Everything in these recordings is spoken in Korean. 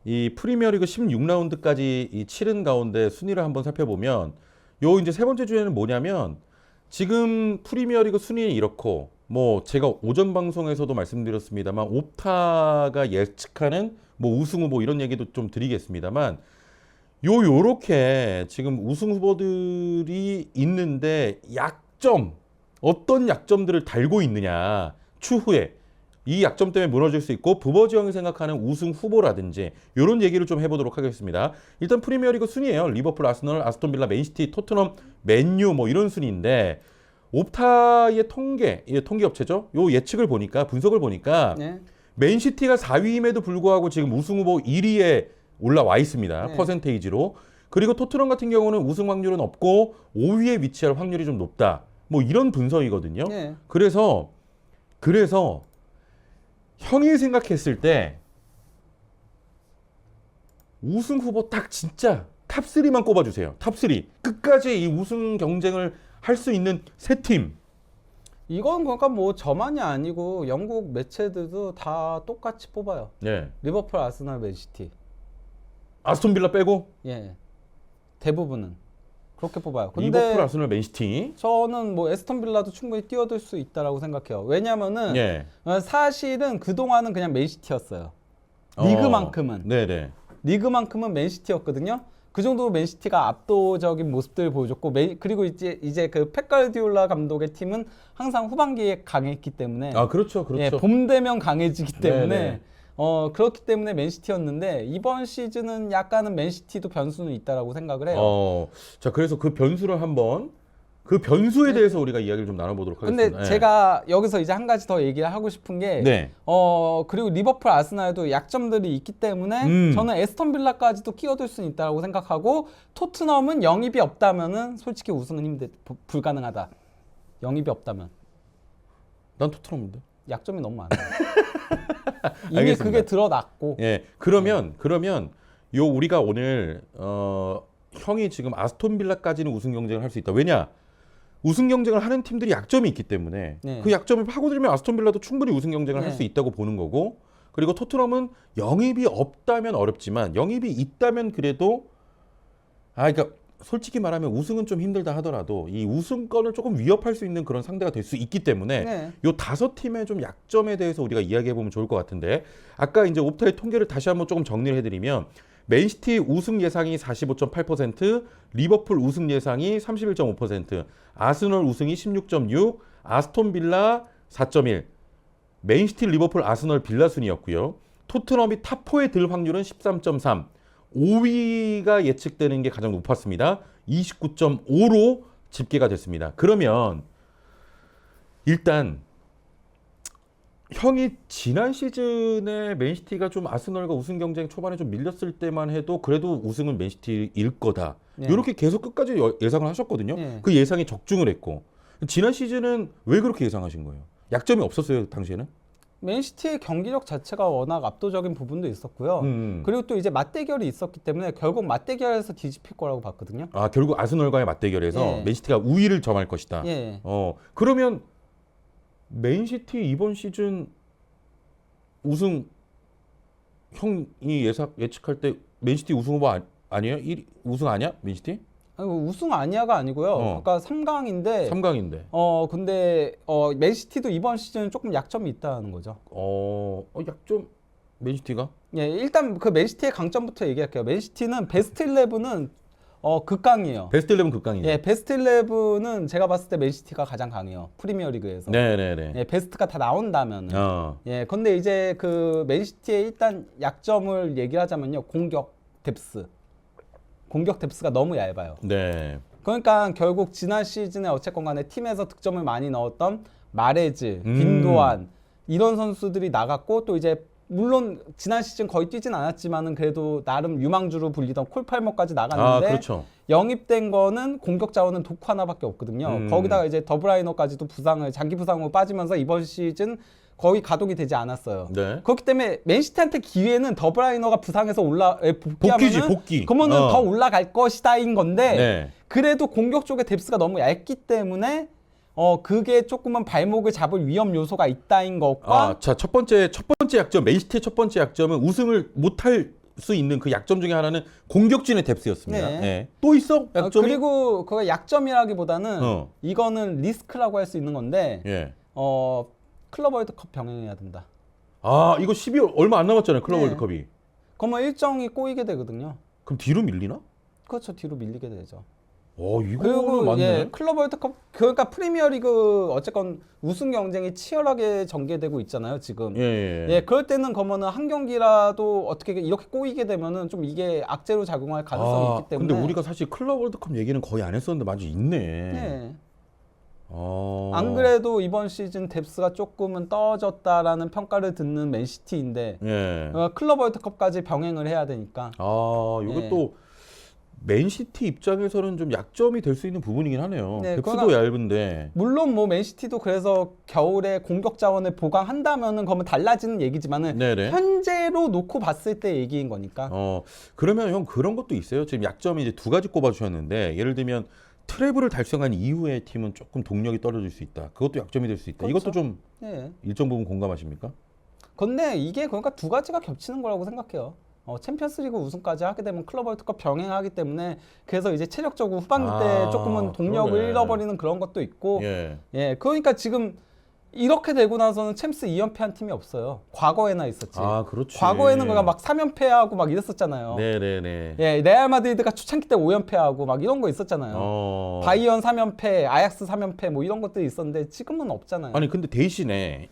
이 프리미어리그 16라운드까지 이 치른 가운데 순위를 한번 살펴보면 요 이제 세 번째 주에는 뭐냐면 지금 프리미어리그 순위는 이렇고 뭐 제가 오전 방송에서도 말씀드렸습니다만 옵타가 예측하는 뭐 우승 후보 이런 얘기도 좀 드리겠습니다만 요렇게 지금 우승 후보들이 있는데 약점 어떤 약점들을 달고 있느냐 추후에 이 약점 때문에 무너질 수 있고 부버지 형이 생각하는 우승 후보라든지 이런 얘기를 좀 해보도록 하겠습니다. 일단 프리미어리그 순위예요. 리버풀, 아스널, 아스톤빌라, 맨시티, 토트넘, 맨유 뭐 이런 순위인데 옵타의 통계, 통계 업체죠. 요 예측을 보니까 분석을 보니까 네. 맨시티가 4위임에도 불구하고 지금 우승 후보 1위에 올라와 있습니다. 네. 퍼센테이지로. 그리고 토트넘 같은 경우는 우승 확률은 없고 5위에 위치할 확률이 좀 높다. 뭐 이런 분석이거든요. 네. 그래서 형이 생각했을 때 우승 후보 딱 진짜 탑3만 꼽아주세요. 탑3. 끝까지 이 우승 경쟁을 할 수 있는 세 팀. 이건 그러니까 뭐 저만이 아니고 영국 매체들도 다 똑같이 뽑아요. 네. 리버풀, 아스널, 맨시티. 아스톤 빌라 빼고 예. 대부분은 그렇게 뽑아요. 근데 리버풀, 아스널, 맨시티. 저는 뭐 에스턴 빌라도 충분히 뛰어들 수 있다라고 생각해요. 왜냐면은 예. 사실은 그동안은 그냥 맨시티였어요. 리그만큼은. 네네. 리그만큼은 맨시티였거든요. 그 정도로 맨시티가 압도적인 모습들을 보여줬고 그리고 이제 그 펩 가르디올라 감독의 팀은 항상 후반기에 강했기 때문에 아 그렇죠, 그렇죠. 예, 봄 되면 강해지기 때문에 네네. 그렇기 때문에 맨시티였는데 이번 시즌은 약간은 맨시티도 변수는 있다라고 생각을 해요. 자 그래서 그 변수를 한번 그 변수에 대해서 우리가 이야기를 좀 나눠보도록 근데 하겠습니다. 제가 여기서 이제 한 가지 더 얘기를 하고 싶은 게 네. 그리고 리버풀 아스날도 약점들이 있기 때문에 저는 에스턴 빌라까지도 끼어들 수 있다고 생각하고 토트넘은 영입이 없다면은 솔직히 우승은 불가능하다. 영입이 없다면 난 토트넘인데. 약점이 너무 많아요. 이미 알겠습니다. 그게 드러났고. 예. 그러면 요 우리가 오늘 형이 지금 아스톤 빌라까지는 우승 경쟁을 할 수 있다. 왜냐? 우승 경쟁을 하는 팀들이 약점이 있기 때문에 네. 그 약점을 파고들면 아스톤 빌라도 충분히 우승 경쟁을 할 네. 수 있다고 보는 거고 그리고 토트넘은 영입이 없다면 어렵지만 영입이 있다면 그래도 그러니까 솔직히 말하면 우승은 좀 힘들다 하더라도 이 우승권을 조금 위협할 수 있는 그런 상대가 될 수 있기 때문에 네. 요 다섯 팀의 좀 약점에 대해서 우리가 이야기해 보면 좋을 것 같은데 아까 이제 옵타의 통계를 다시 한번 조금 정리를 해드리면 맨시티 우승 예상이 45.8%, 리버풀 우승 예상이 31.5%, 아스널 우승이 16.6, 아스톤 빌라 4.1, 맨시티, 리버풀, 아스널, 빌라 순이었고요. 토트넘이 탑4에 들 확률은 13.3, 5위가 예측되는 게 가장 높았습니다. 29.5로 집계가 됐습니다. 그러면 일단 형이 지난 시즌에 맨시티가 좀 아스널과 우승 경쟁 초반에 좀 밀렸을 때만 해도 그래도 우승은 맨시티일 거다. 네. 이렇게 계속 끝까지 예상을 하셨거든요. 네. 그 예상이 적중을 했고 지난 시즌은 왜 그렇게 예상하신 거예요? 약점이 없었어요 당시에는? 맨시티의 경기력 자체가 워낙 압도적인 부분도 있었고요. 그리고 또 이제 맞대결이 있었기 때문에 결국 맞대결에서 뒤집힐 거라고 봤거든요. 결국 아스널과의 맞대결에서 예. 맨시티가 우위를 점할 것이다. 예. 그러면 맨시티 이번 시즌 우승 형이 예측할 때 맨시티 우승 후보 아니에요? 우승 아니야? 맨시티? 아니, 우승 아니야가 아니고요. 그러니까 3강인데 3강인데. 근데 맨시티도 이번 시즌 조금 약점이 있다는 거죠. 약점 맨시티가? 예, 일단 그 맨시티의 강점부터 얘기할게요. 맨시티는 베스트 11은 극강이에요. 베스트 11 극강이죠. 예, 베스트 11은 제가 봤을 때 맨시티가 가장 강해요. 프리미어리그에서. 네네네. 예, 베스트가 다 나온다면은. 어. 예, 근데 이제 그 맨시티의 일단 약점을 얘기하자면요. 공격 뎁스가 너무 얇아요. 네. 그러니까 결국 지난 시즌에 어쨌건 간에 팀에서 득점을 많이 넣었던 마레즈, 빈도안 이런 선수들이 나갔고 또 이제 물론 지난 시즌 거의 뛰진 않았지만은 그래도 나름 유망주로 불리던 콜팔머까지 나갔는데 그렇죠. 영입된 거는 공격 자원은 도쿠 하나밖에 없거든요. 거기다가 이제 더브라이너까지도 장기 부상으로 빠지면서 이번 시즌 거의 가동이 되지 않았어요. 네. 그렇기 때문에 맨시티한테 기회는 더브라이너가 부상해서 복귀하면은 복귀. 그러면은 더 올라갈 것이다인 건데 네. 그래도 공격 쪽의 뎁스가 너무 얇기 때문에 그게 조금은 발목을 잡을 위험 요소가 있다인 것과 자, 첫 번째 약점, 맨시티의 첫 번째 약점은 우승을 못할 수 있는 그 약점 중에 하나는 공격진의 뎁스였습니다. 네. 예. 또 있어? 약점이? 그리고 그거 약점이라기보다는 어. 이거는 리스크라고 할 수 있는 건데 예. 클럽 월드컵 병행해야 된다. 아, 이거 12월 얼마 안 남았잖아요. 클럽 네. 월드컵이. 그러면 일정이 꼬이게 되거든요. 그럼 뒤로 밀리나? 그렇죠. 뒤로 밀리게 되죠. 이거는 그리고 맞네. 예, 클럽 월드컵 그러니까 프리미어리그 어쨌건 우승 경쟁이 치열하게 전개되고 있잖아요. 지금. 예. 예, 그럴 때는 그러면은 한 경기라도 어떻게 이렇게 꼬이게 되면은 좀 이게 악재로 작용할 가능성이 있기 때문에. 근데 우리가 사실 클럽 월드컵 얘기는 거의 안 했었는데 마치 있네. 예. 아. 안 그래도 이번 시즌 뎁스가 조금은 떨어졌다라는 평가를 듣는 맨시티인데 예. 클럽 월드컵까지 병행을 해야 되니까. 이게 예. 또 맨시티 입장에서는 좀 약점이 될 수 있는 부분이긴 하네요. 네, 뎁스도 얇은데. 물론 뭐 맨시티도 그래서 겨울에 공격 자원을 보강한다면은 그러면 달라지는 얘기지만은 네네. 현재로 놓고 봤을 때 얘기인 거니까. 그러면 형 그런 것도 있어요. 지금 약점이 이제 두 가지 꼽아주셨는데 예를 들면 트래블을 달성한 이후에 팀은 조금 동력이 떨어질 수 있다. 그것도 약점이 될 수 있다. 그렇죠. 이것도 좀 예. 일정 부분 공감하십니까? 근데 이게 그러니까 두 가지가 겹치는 거라고 생각해요. 챔피언스리그 우승까지 하게 되면 클럽 월드컵 병행하기 때문에 그래서 이제 체력적으로 후반기 때 조금은 동력을 그러네. 잃어버리는 그런 것도 있고 예. 예 그러니까 지금 이렇게 되고 나서는 챔스 2연패한 팀이 없어요. 과거에나 있었지. 그렇지. 과거에는 그가 막 3연패하고 막 이랬었잖아요. 네네네. 예, 레알 마드리드가 초창기 때 5연패하고 막 이런 거 있었잖아요. 바이언 3연패, 아약스 3연패 뭐 이런 것들이 있었는데 지금은 없잖아요. 아니 근데 대신에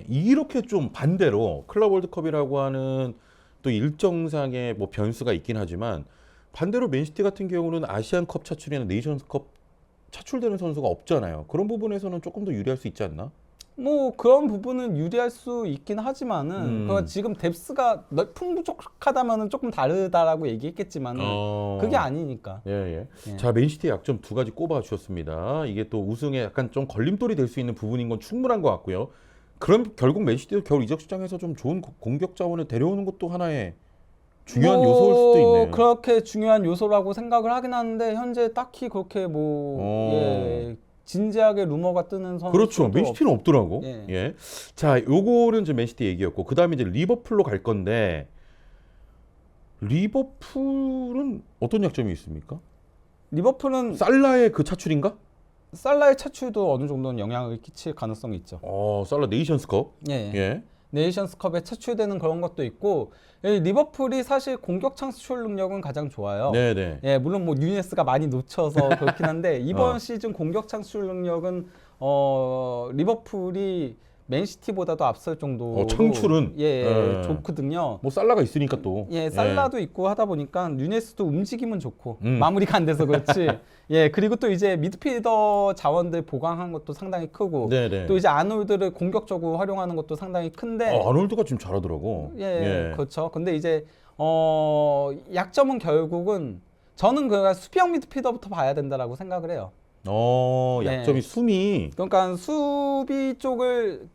이렇게 좀 반대로 클럽 월드컵이라고 하는 또 일정상의 뭐 변수가 있긴 하지만 반대로 맨시티 같은 경우는 아시안컵 차출이나 네이션스컵 차출되는 선수가 없잖아요. 그런 부분에서는 조금 더 유리할 수 있지 않나? 뭐 그런 부분은 유리할 수 있긴 하지만은 그러니까 지금 뎁스가 풍부족하다면은 조금 다르다라고 얘기했겠지만은 그게 아니니까. 예. 자, 맨시티의 약점 두 가지 꼽아 주셨습니다. 이게 또 우승에 약간 좀 걸림돌이 될 수 있는 부분인 건 충분한 것 같고요. 그럼 결국 맨시티도 겨울 이적 시장에서 좀 좋은 공격 자원을 데려오는 것도 하나의 중요한 요소일 수도 있네요. 그렇게 중요한 요소라고 생각을 하긴 하는데 현재 딱히 그렇게 진지하게 루머가 뜨는 선수 그렇죠. 맨시티는 없더라고. 예. 예. 자, 요거는 이제 맨시티 얘기였고 그다음에 이제 리버풀로 갈 건데 리버풀은 어떤 약점이 있습니까? 리버풀은 살라의 그 차출인가? 살라의 차출도 어느 정도는 영향을 끼칠 가능성이 있죠. 살라 네이션스컵. 예. 예. 네이션스컵에 차출되는 그런 것도 있고 리버풀이 사실 공격 창출 능력은 가장 좋아요. 네네. 예, 물론 뭐 뉴네스가 많이 놓쳐서 그렇긴 한데 이번 시즌 공격 창출 능력은 리버풀이 맨시티보다도 앞설 정도로 창출은 좋거든요. 뭐 살라가 있으니까 또. 예, 살라도 있고 하다 보니까 뉴네스도 움직임은 좋고 마무리가 안 돼서 그렇지. 예, 그리고 또 이제 미드필더 자원들 보강한 것도 상당히 크고 네네. 또 이제 아놀드를 공격적으로 활용하는 것도 상당히 큰데 아놀드가 지금 잘하더라고. 예, 그렇죠. 근데 이제 약점은 결국은 저는 그 수비형 미드필더부터 봐야 된다라고 생각을 해요. 약점이 숨이. 그러니까 수비 쪽을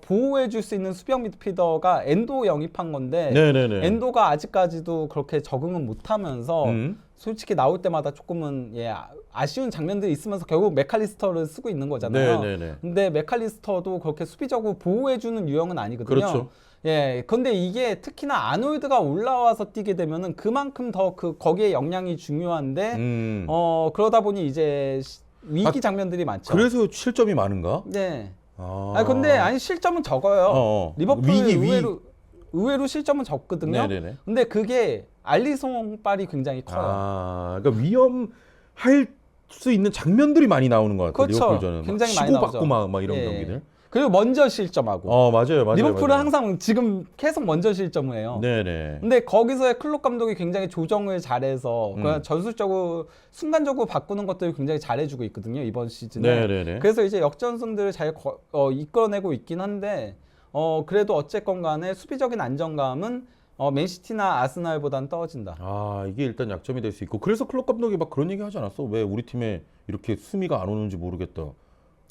보호해 줄 수 있는 수비형 미드필더가 엔도 영입한 건데 네네네. 엔도가 아직까지도 그렇게 적응은 못하면서 솔직히 나올 때마다 조금은 아쉬운 장면들이 있으면서 결국 맥칼리스터를 쓰고 있는 거잖아요. 네네네. 근데 맥칼리스터도 그렇게 수비적으로 보호해 주는 유형은 아니거든요. 그렇죠. 예, 근데 이게 특히나 아놀드가 올라와서 뛰게 되면은 그만큼 더 거기에 역량이 중요한데 그러다 보니 이제 위기 장면들이 많죠. 그래서 실점이 많은가? 네. 근데 실점은 적어요. 리버풀 의외로 실점은 적거든요. 네네네. 근데 그게 알리송발이 굉장히 커요. 그러니까 위험할 수 있는 장면들이 많이 나오는 것 같아요. 그렇죠. 리버풀전은 굉장히 많이 치고받고 나오죠. 막 이런 경기들. 그리고 먼저 실점하고. 맞아요. 리버풀은 맞아요. 항상 지금 계속 먼저 실점을 해요. 네네. 근데 거기서의 클롭 감독이 굉장히 조정을 잘해서 그냥 전술적으로 순간적으로 바꾸는 것들을 굉장히 잘해주고 있거든요 이번 시즌에. 네네네. 그래서 이제 역전승들을 잘 이끌어내고 있긴 한데 그래도 어쨌건 간에 수비적인 안정감은 맨시티나 아스날보단 떨어진다. 이게 일단 약점이 될 수 있고 그래서 클럽 감독이 막 그런 얘기 하지 않았어? 왜 우리 팀에 이렇게 수미가 안 오는지 모르겠다.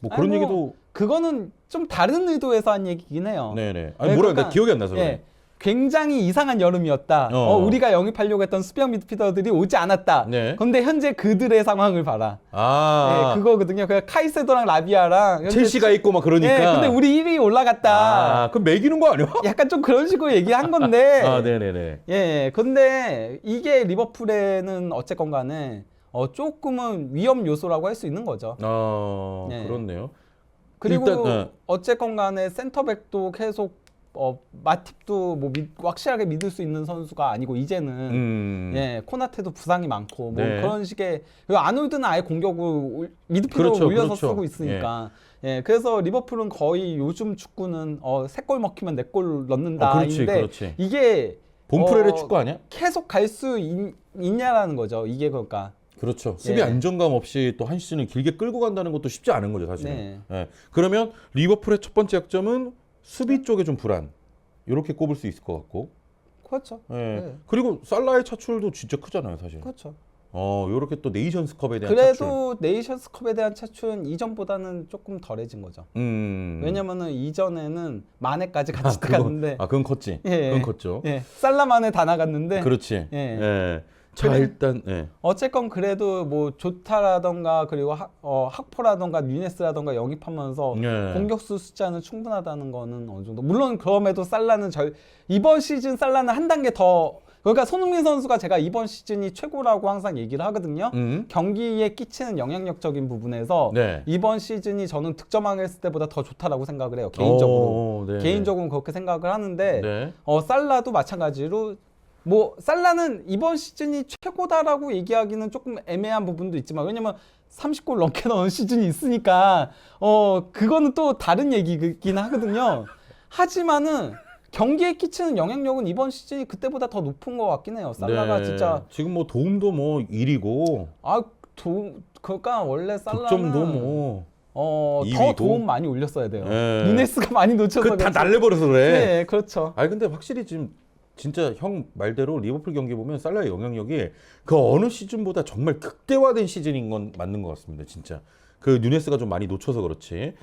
뭐 그런 얘기도. 그거는 좀 다른 의도에서 한 얘기긴 해요. 네네. 네, 뭐라 그러니까, 나 기억이 안 나서 그래. 굉장히 이상한 여름이었다. 우리가 영입하려고 했던 수비형 미드필더들이 오지 않았다. 네. 그런데 현재 그들의 상황을 봐라. 아, 네, 그거거든요. 그냥 카이세도랑 라비아랑 현재 첼시가 있고 막 그러니까. 네, 근데 우리 1위 올라갔다. 아, 그럼 매기는 거 아니야? 약간 좀 그런 식으로 얘기한 건데. 아, 네네네. 예, 근데 이게 리버풀에는 어쨌건 간에 조금은 위험 요소라고 할 수 있는 거죠. 네. 그렇네요. 그리고 일단, 어쨌건 간에 센터백도 계속 마팁도 뭐 확실하게 믿을 수 있는 선수가 아니고 이제는 예, 코나테도 부상이 많고 뭐 네. 그런 식의 그리고 아놀드는 아예 공격을 미드필더로 그렇죠, 올려서 그렇죠. 쓰고 있으니까 예, 그래서 리버풀은 거의 요즘 축구는 3골 먹히면 4골 넣는다인데 그렇지. 이게 본프레의 축구 아니야? 계속 갈 수 있냐라는 거죠. 이게 그러니까 그렇죠. 수비 예. 안정감 없이 또 한 시즌을 길게 끌고 간다는 것도 쉽지 않은 거죠, 사실은. 네. 예. 그러면 리버풀의 첫 번째 약점은 수비 쪽에 좀 불안. 이렇게 꼽을 수 있을 것 같고. 그렇죠. 예. 네. 그리고 살라의 차출도 진짜 크잖아요, 사실. 그렇죠. 요렇게 또 네이션스컵에 대한 차출. 그래도 네이션스컵에 대한 차출은 이전보다는 조금 덜해진 거죠. 왜냐면은 이전에는 마네까지 같이 나갔는데 그건 컸지. 예, 그건 컸죠. 예, 살라만에 다 나갔는데 그렇지. 예. 예. 자, 그래. 일단 예. 어쨌건 그래도 뭐 조타라던가 그리고 학포라던가 뉴네스라던가 영입하면서 예. 공격수 숫자는 충분하다는 거는 어느 정도. 물론 그럼에도 살라는 이번 시즌 살라는 한 단계 더 그러니까 손흥민 선수가 제가 이번 시즌이 최고라고 항상 얘기를 하거든요. 경기에 끼치는 영향력적인 부분에서 네. 이번 시즌이 저는 득점왕했을 때보다 더 좋다라고 생각을 해요. 개인적으로. 네. 개인적으로는 그렇게 생각을 하는데 네. 살라도 마찬가지로 뭐 살라는 이번 시즌이 최고다라고 얘기하기는 조금 애매한 부분도 있지만 왜냐면 30골 넘게 넣은 시즌이 있으니까 그거는 또 다른 얘기긴 하거든요. 하지만은 경기에 끼치는 영향력은 이번 시즌이 그때보다 더 높은 것 같긴 해요. 살라가 네. 진짜 지금 뭐 도움도 뭐 1위고 그러니까 원래 살라는 득점도 뭐 더 2위고. 도움 많이 올렸어야 돼요. 네. 누네스가 많이 놓쳐서 그 다 그렇지. 날려버려서 그래. 네, 그렇죠. 아니 근데 확실히 지금 진짜 형 말대로 리버풀 경기 보면 살라의 영향력이 그 어느 시즌보다 정말 극대화된 시즌인 건 맞는 것 같습니다. 진짜 그 누네스가 좀 많이 놓쳐서 그렇지.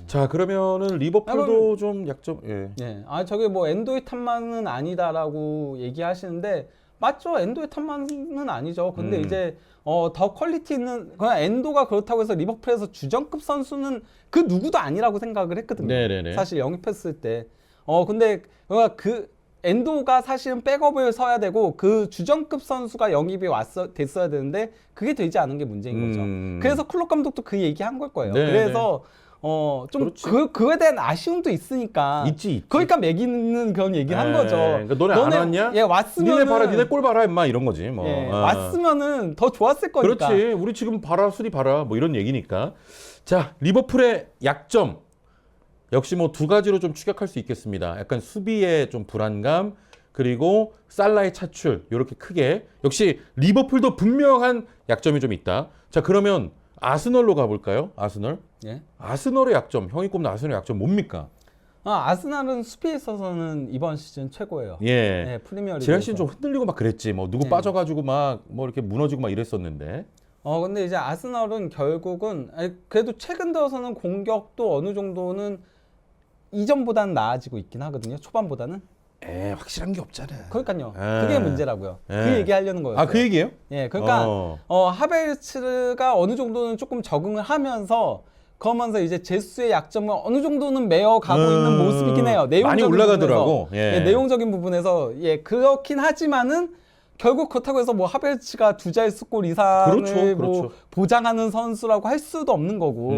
자 그러면은 리버풀도 좀 약점. 예. 예. 저게 뭐 엔도의 탓만은 아니다라고 얘기하시는데 맞죠. 엔도의 탓만은 아니죠. 근데 이제 더 퀄리티 있는 그냥 엔도가 그렇다고 해서 리버풀에서 주전급 선수는 그 누구도 아니라고 생각을 했거든요. 네네네. 사실 영입했을 때. 근데 그 엔도가 사실은 백업을 서야 되고 그 주전급 선수가 영입이 됐어야 되는데 그게 되지 않은 게 문제인 거죠. 그래서 클롭 감독도 그 얘기한 걸 거예요. 네, 그래서 좀 그렇지. 그거에 대한 아쉬움도 있으니까. 있지. 그러니까 매기는 그런 얘기를 한 예, 거죠. 그러니까 너네 안 왔냐? 예, 왔으면 니네 봐라, 니네 꼴 봐라, 임마 이런 거지. 뭐. 예, 왔으면은 더 좋았을 거니까. 그렇지. 우리 지금 봐라, 수리 봐라, 뭐 이런 얘기니까. 자, 리버풀의 약점 역시 뭐 두 가지로 좀 추격할 수 있겠습니다. 약간 수비의 좀 불안감 그리고 살라의 차출 이렇게 크게 역시 리버풀도 분명한 약점이 좀 있다. 자, 그러면 아스널로 가볼까요? 아스널. 예. 아스널의 약점, 형이 꼽는 아스널의 약점 뭡니까? 아스날은 수비에 있어서는 이번 시즌 최고예요. 예. 네, 프리미어리그. 지난 시즌 좀 흔들리고 막 그랬지. 뭐 누구 네. 빠져가지고 막 뭐 이렇게 무너지고 막 이랬었는데. 근데 이제 아스널은 결국은 그래도 최근 들어서는 공격도 어느 정도는 이전보다는 나아지고 있긴 하거든요. 초반보다는. 확실한 게 없잖아. 그러니까요. 에. 그게 문제라고요. 에. 그 얘기 하려는 거예요. 아, 그 얘기예요? 예, 그러니까 하베르츠가 어느 정도는 조금 적응을 하면서 그러면서 이제 제수의 약점을 어느 정도는 메어가고 있는 모습이긴 해요. 내용적인 많이 올라가더라고. 부분에서. 예. 예, 내용적인 부분에서 그렇긴 하지만은 결국 그렇다고 해서 뭐 하베르츠가 두 자릿수 골 이상을 그렇죠, 뭐 그렇죠. 보장하는 선수라고 할 수도 없는 거고.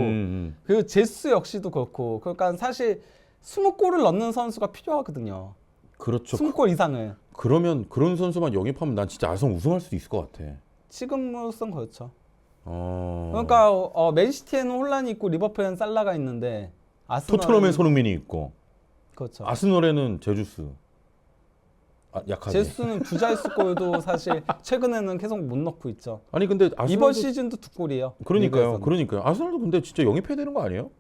그리고 제수 역시도 그렇고. 그러니까 사실 20골을 넣는 선수가 필요하거든요. 그렇죠. 20골 이상을. 그러면 그런 선수만 영입하면 난 진짜 아성 우승할 수도 있을 것 같아. 지금으로선 그렇죠. 어. 그러니까 맨시티에는 혼란이 있고 리버풀에는 살라가 있는데 토트넘에 손흥민이 있고 그렇죠. 아스널에는 제주스. 약하지. 제수는 두 자릿수 골도 사실 최근에는 계속 못 넣고 있죠. 아니 근데 아스널도 이번 시즌도 2골이에요. 그러니까요. 아스널도 근데 진짜 영입해야 되는 거 아니에요?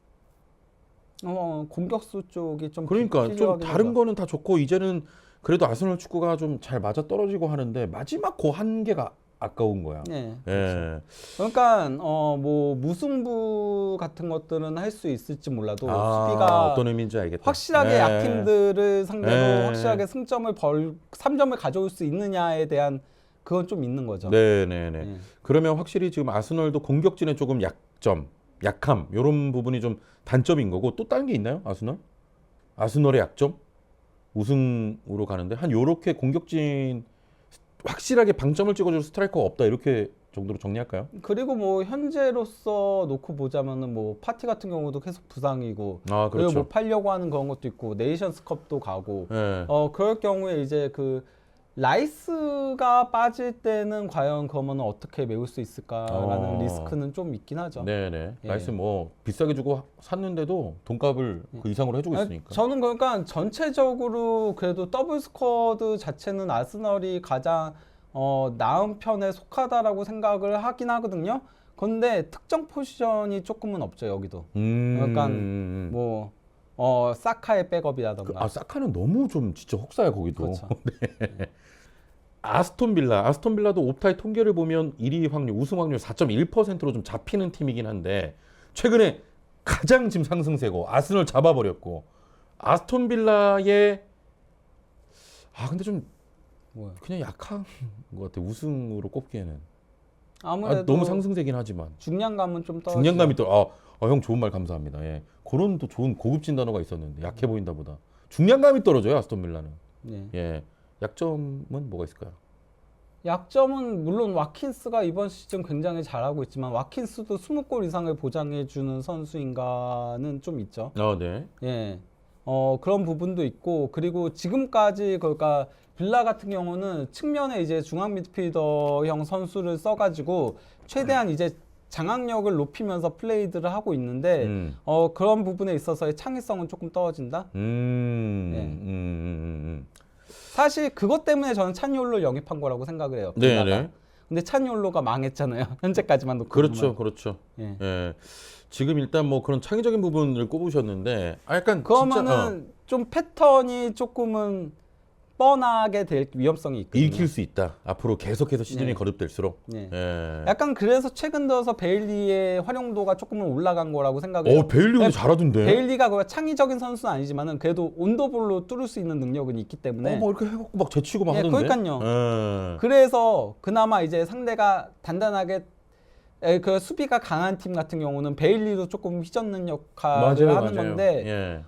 공격수 쪽이 좀 그러니까 좀 필요하긴 다른 하죠. 거는 다 좋고 이제는 그래도 아스널 축구가 좀 잘 맞아 떨어지고 하는데 마지막 그 한계가 아까운 거야. 예. 예. 그러니까 뭐 무승부 같은 것들은 할 수 있을지 몰라도 수비가 어떤 의미인지 알겠다. 확실하게 예. 약팀들을 상대로 예. 확실하게 승점을 3점을 가져올 수 있느냐에 대한 그건 좀 있는 거죠. 네네네. 예. 그러면 확실히 지금 아스널도 공격진에 조금 약함 이런 부분이 좀 단점인 거고 또 다른 게 있나요? 아스널의 약점? 우승으로 가는데 한 요렇게 공격진 확실하게 방점을 찍어줄 스트라이커가 없다 이렇게 정도로 정리할까요? 그리고 뭐 현재로서 놓고 보자면은 뭐 파티 같은 경우도 계속 부상이고 아 그리고 그렇죠. 뭐 팔려고 하는 그런 것도 있고 네이션스컵도 가고 예. 그럴 경우에 이제 그 라이스가 빠질 때는 과연 그러면 어떻게 메울 수 있을까라는 리스크는 좀 있긴 하죠. 네네. 예. 라이스 뭐 비싸게 주고 샀는데도 돈값을 그 이상으로 해주고 있으니까. 저는 그러니까 전체적으로 그래도 더블 스쿼드 자체는 아스널이 가장 나은 편에 속하다라고 생각을 하긴 하거든요. 근데 특정 포지션이 조금은 없죠 여기도. 그러니까 뭐 사카의 백업이라던가. 사카는 너무 좀 진짜 혹사야 거기도. 그렇죠. 아스톤빌라도 옵타의 통계를 보면 1위 확률, 우승 확률 4.1%로 좀 잡히는 팀이긴 한데 최근에 가장 지금 상승세고 아스널 잡아버렸고 아스톤빌라의 근데 좀 뭐야. 그냥 약한 것 같아 우승으로 꼽기에는. 아무래도 너무 상승세긴 하지만 중량감은 좀 떨어져. 중량감이 또 형 좋은 말 감사합니다. 예. 그런 또 좋은 고급진 단어가 있었는데 약해 보인다보다 중량감이 떨어져요 아스톤빌라는. 네. 예. 약점은 뭐가 있을까요? 약점은 물론 와킨스가 이번 시즌 굉장히 잘하고 있지만 와킨스도 20골 이상을 보장해주는 선수인가는 좀 있죠. 네. 예. 그런 부분도 있고 그리고 지금까지 그러니까 빌라 같은 경우는 측면에 이제 중앙 미드필더형 선수를 써가지고 최대한 이제 장악력을 높이면서 플레이들을 하고 있는데 그런 부분에 있어서의 창의성은 조금 떨어진다. 사실 그것 때문에 저는 찬이올로 영입한 거라고 생각을 해요. 빌라가. 네네. 근데 찬이올로가 망했잖아요. 현재까지만 놓고 그렇죠, 보면. 그렇죠. 예. 예. 지금 일단 뭐 그런 창의적인 부분을 꼽으셨는데, 약간 그러면은 진짜, 좀 패턴이 조금은 뻔하게 될 위험성이 있거든요. 읽힐 수 있다. 앞으로 계속해서 시즌이 네. 거듭될수록. 예. 예. 약간 그래서 최근 들어서 베일리의 활용도가 조금은 올라간 거라고 생각을 해요. 베일리도 네, 잘하던데. 베일리가 그 창의적인 선수는 아니지만은 그래도 온더볼로 뚫을 수 있는 능력은 있기 때문에. 뭐 이렇게 해갖고 막 제치고 막 예, 하던데. 그러니까요. 예. 그래서 그나마 이제 상대가 단단하게 그 수비가 강한 팀 같은 경우는 베일리도 조금 휘젓는 역할을 하는 건데 예.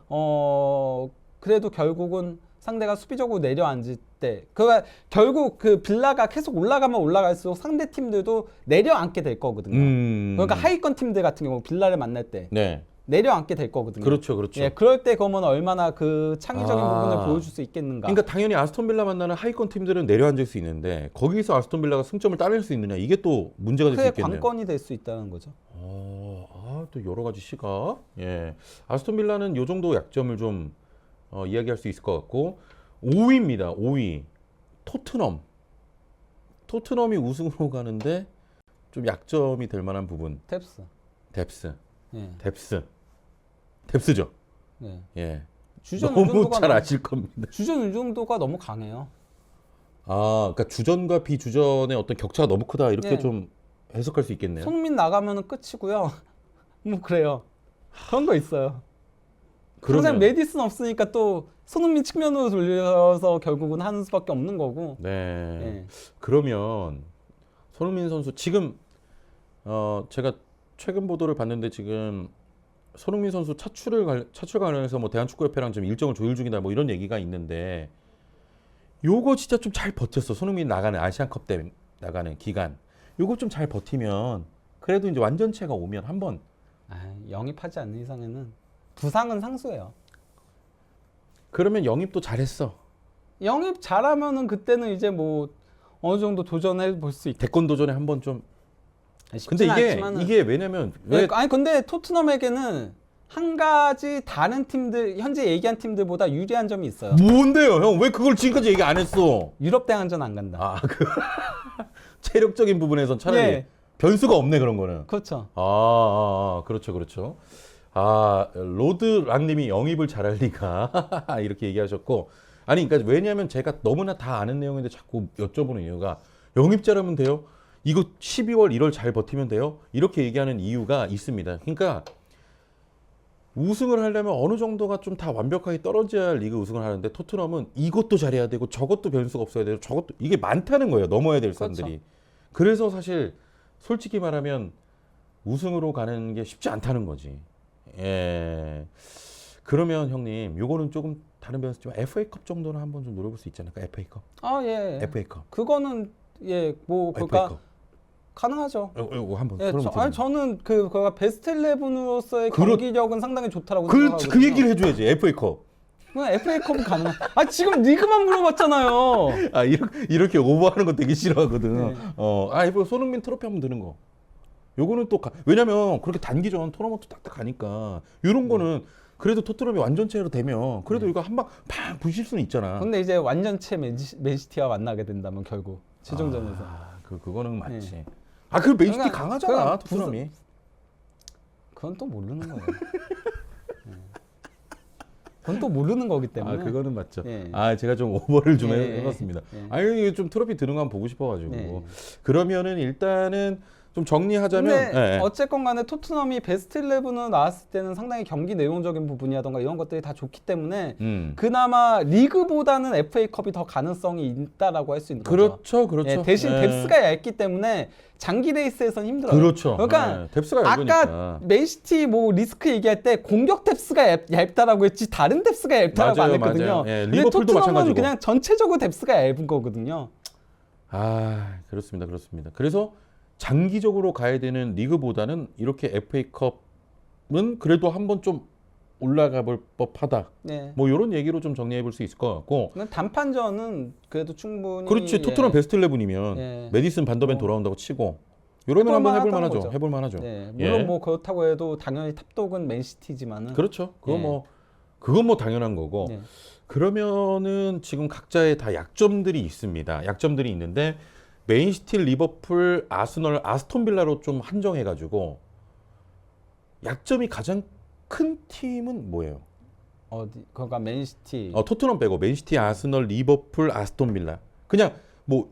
그래도 결국은 상대가 수비적으로 내려앉을 때 그러니까 결국 그 빌라가 계속 올라가면 올라갈수록 상대 팀들도 내려앉게 될 거거든요. 그러니까 하위권 팀들 같은 경우 빌라를 만날 때 네. 내려앉게 될 거거든요. 그렇죠, 그렇죠. 예, 그럴 때 그러면 얼마나 그 창의적인 부분을 보여줄 수 있겠는가. 그러니까 당연히 아스톤빌라 만나는 하위권 팀들은 내려앉을 수 있는데 거기서 아스톤빌라가 승점을 따낼 수 있느냐 이게 또 문제가 될 수 그게 있겠네요. 관건이 될 수 있다는 거죠. 또 여러 가지 시각. 예. 아스톤빌라는 요 정도 약점을 좀 이야기할 수 있을 것 같고 5위입니다. 5위 토트넘이 우승으로 가는데 좀 약점이 될 만한 부분. 뎁스. 예. 뎁스죠. 예. 예. 주전 너무 의존도가 잘 아실 겁니다. 주전 의존도가 너무 강해요. 그러니까 주전과 비주전의 어떤 격차가 너무 크다 이렇게 네. 좀 해석할 수 있겠네요. 손흥민 나가면은 끝이고요. 뭐 그래요. 그런 거 있어요. 항상 메디슨 없으니까 또 손흥민 측면으로 돌려서 결국은 하는 수밖에 없는 거고. 네. 예. 그러면 손흥민 선수 지금 제가 최근 보도를 봤는데 지금 손흥민 선수 차출 관련해서 뭐 대한축구협회랑 좀 일정을 조율 중이다 뭐 이런 얘기가 있는데 요거 진짜 좀 잘 버텼어. 손흥민 나가는 아시안컵 때 나가는 기간. 요거 좀 잘 버티면 그래도 이제 완전체가 오면 한번 영입하지 않는 이상에는 부상은 상수예요. 그러면 영입도 잘했어. 영입 잘하면은 그때는 이제 뭐 어느 정도 도전해 볼 수 있고. 대권 도전에 한번 좀. 근데 쉽지는 않지만은. 이게 왜냐면 근데 토트넘에게는 한 가지 다른 팀들 현재 얘기한 팀들보다 유리한 점이 있어요. 뭔데요, 형? 왜 그걸 지금까지 얘기 안 했어? 유럽 대항전 안 간다. 체력적인 부분에선 차라리 예. 변수가 없네 그런 거는. 그렇죠. 그렇죠. 로드 랑님이 영입을 잘할 리가 이렇게 얘기하셨고 아니 그러니까 왜냐하면 제가 너무나 다 아는 내용인데 자꾸 여쭤보는 이유가 영입 잘하면 돼요? 이거 12월, 1월 잘 버티면 돼요. 이렇게 얘기하는 이유가 있습니다. 그러니까 우승을 하려면 어느 정도가 좀 다 완벽하게 떨어져야 리그 우승을 하는데 토트넘은 이것도 잘해야 되고 저것도 변수가 없어야 되고 저것도 이게 많다는 거예요. 넘어야 될 그렇죠. 선들이. 그래서 사실 솔직히 말하면 우승으로 가는 게 쉽지 않다는 거지. 예. 그러면 형님, 요거는 조금 다른 변수지만 FA컵 정도는 한번 좀 노려볼 수 있지 않을까? FA컵. 아 예. FA컵. 그거는 뭐 그러니까 FA컵. 가능하죠. 요거 한번 예, 그러면 아니 저는 그가 베스트 11으로서의 그렇- 경기력은 상당히 좋다라고 그 생각하거든요. 얘기를 해줘야지. FA컵. 그냥 FA컵은 가능. 아 지금 리그만 물어봤잖아요. 아 이렇게 오버하는 거 되게 싫어하거든. 네. 이거 손흥민 트로피 한번 드는 거. 요거는 또 왜냐면 그렇게 단기전 토너먼트 딱딱 가니까 요런 거는 그래도 토트넘이 완전체로 되면 그래도 이거 한 방 팡 부실 수는 있잖아. 근데 이제 완전체 맨시티와 만나게 된다면 결국 최종전에서 그거는 맞지. 그 맨시티 그러니까 강하잖아 그냥 토트넘이. 그건 또 모르는 거예요. 예. 그건 또 모르는 거기 때문에. 그거는 맞죠. 예. 제가 좀 오버를 좀 예, 해봤습니다. 예. 아니 좀 트로피 드는 거 한번 보고 싶어가지고. 예. 그러면은 일단은 좀 정리하자면. 근데 예. 어쨌건 간에 토트넘이 베스트 11으로 나왔을 때는 상당히 경기 내용적인 부분이라던가 이런 것들이 다 좋기 때문에 그나마 리그보다는 FA컵이 더 가능성이 있다라고 할 수 있는 거죠. 그렇죠. 예, 대신 예. 뎁스가 얇기 때문에 장기 레이스에서는 힘들어요. 그렇죠. 그러니까 뎁스가 아까 얇으니까. 맨시티 뭐 리스크 얘기할 때 공격 뎁스가 얇다라고 했지 다른 뎁스가 얇다라고 안 맞아요, 했거든요. 맞아요. 예, 근데 리버풀도 토트넘은 마찬가지고. 그냥 전체적으로 뎁스가 얇은 거거든요. 그렇습니다. 그래서 장기적으로 가야 되는 리그보다는 이렇게 FA컵은 그래도 한번 좀 올라가 볼 법하다. 네. 뭐 이런 얘기로 좀 정리해 볼 수 있을 것 같고. 근데 단판전은 그래도 충분히 그렇지. 토트넘 베스트 11이면 예. 메디슨 반더벤 뭐. 돌아온다고 치고 이러면 한번 해볼 해볼만하다는 만하죠. 거죠. 해볼 만하죠. 네, 물론 예. 뭐 그렇다고 해도 당연히 탑독은 맨시티지만은 그렇죠. 예. 그건 뭐 당연한 거고. 네. 그러면은 지금 각자의 다 약점들이 있습니다. 약점들이 있는데 맨시티, 리버풀, 아스널, 아스톤 빌라로 좀 한정해가지고 약점이 가장 큰 팀은 뭐예요? 그러니까 맨시티 토트넘 빼고 맨시티, 아스널, 리버풀, 아스톤 빌라. 그냥 뭐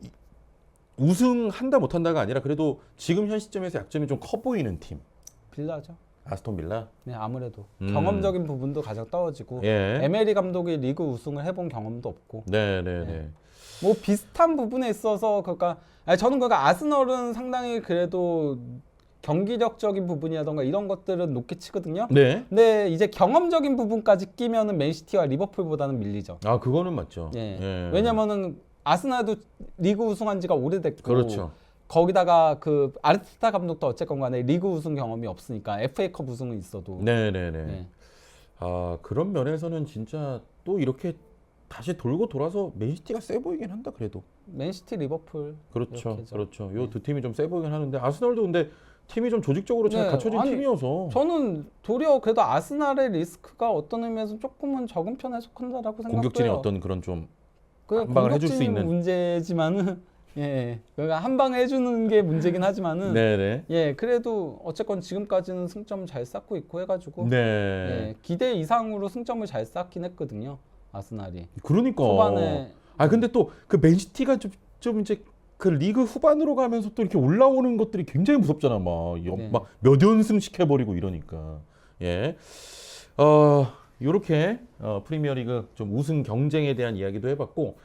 우승한다 못한다가 아니라 그래도 지금 현 시점에서 약점이 좀 커 보이는 팀. 빌라죠. 아스톤 빌라. 네, 아무래도 경험적인 부분도 가장 떨어지고 예. 에메리 감독이 리그 우승을 해본 경험도 없고 네. 뭐 비슷한 부분에 있어서 그러니까 저는 그러니까 아스널은 상당히 그래도 경기력적인 부분이라던가 이런 것들은 높게 치거든요. 네. 근데 이제 경험적인 부분까지 끼면은 맨시티와 리버풀보다는 밀리죠. 그거는 맞죠. 예. 왜냐면은 아스날도 리그 우승한 지가 오래됐고 그렇죠. 거기다가 그 아르테타 감독도 어쨌건 간에 리그 우승 경험이 없으니까 FA컵 우승은 있어도 네. 예. 그런 면에서는 진짜 또 이렇게 다시 돌고 돌아서 맨시티가 세 보이긴 한다 그래도. 맨시티 리버풀 그렇죠. 이렇게죠. 그렇죠. 요 두 팀이 좀 세 보이긴 하는데 아스널도 근데 팀이 좀 조직적으로 잘 네, 갖춰진 아니, 팀이어서 저는 도리어 그래도 아스날의 리스크가 어떤 의미에서 조금은 적은 편에 속한다라고 생각해요. 공격진의 어떤 그런 좀 그 한 방을 해줄 수 공격진이 있는. 문제지만은 예, 그러니까 한 방 해주는 게 문제긴 하지만은 네네. 예, 그래도 어쨌건 지금까지는 승점 잘 쌓고 있고 해가지고 네. 예, 기대 이상으로 승점을 잘 쌓긴 했거든요. 아스날이 그러니까. 초반에 근데 또 그 맨시티가 좀 이제 그 리그 후반으로 가면서 또 이렇게 올라오는 것들이 굉장히 무섭잖아. 네. 막 몇 연승 시켜버리고 이러니까. 예. 요렇게 프리미어리그 좀 우승 경쟁에 대한 이야기도 해봤고